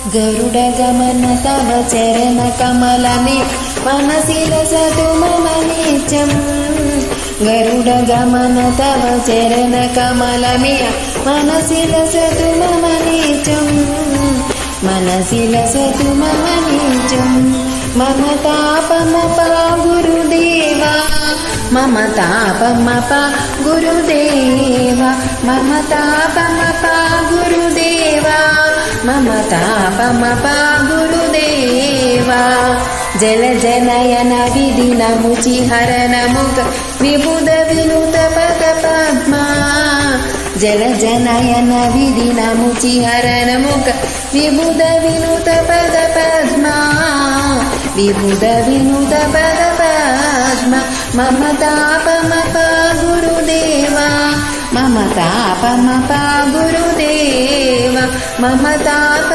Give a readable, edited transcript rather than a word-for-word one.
गरुडगमन तव चरणकमलमे मनसि लसतु मम नित्यम् गरुडगमन तव चरणकमलमे मनसि लसतु मम नित्यम् मनसि लसतु मम नित्यम् मम तापमपा गुरुदेवा मम तापमपा गुरुदेवा मम तापमपा गुरुदेवा मम तापमपा गुरुदेवा जलजनयन विधिनमुचिहरण मुख विबुध विनुत पद पद्मा जलजनयन विधिनमुचिहरण मुख विबुध विनुत पद पद्मा विबुध विनुत पद पद्मा मम तापमपा गुरुदेवा मम तापमपा गुरुदेवा मम ताप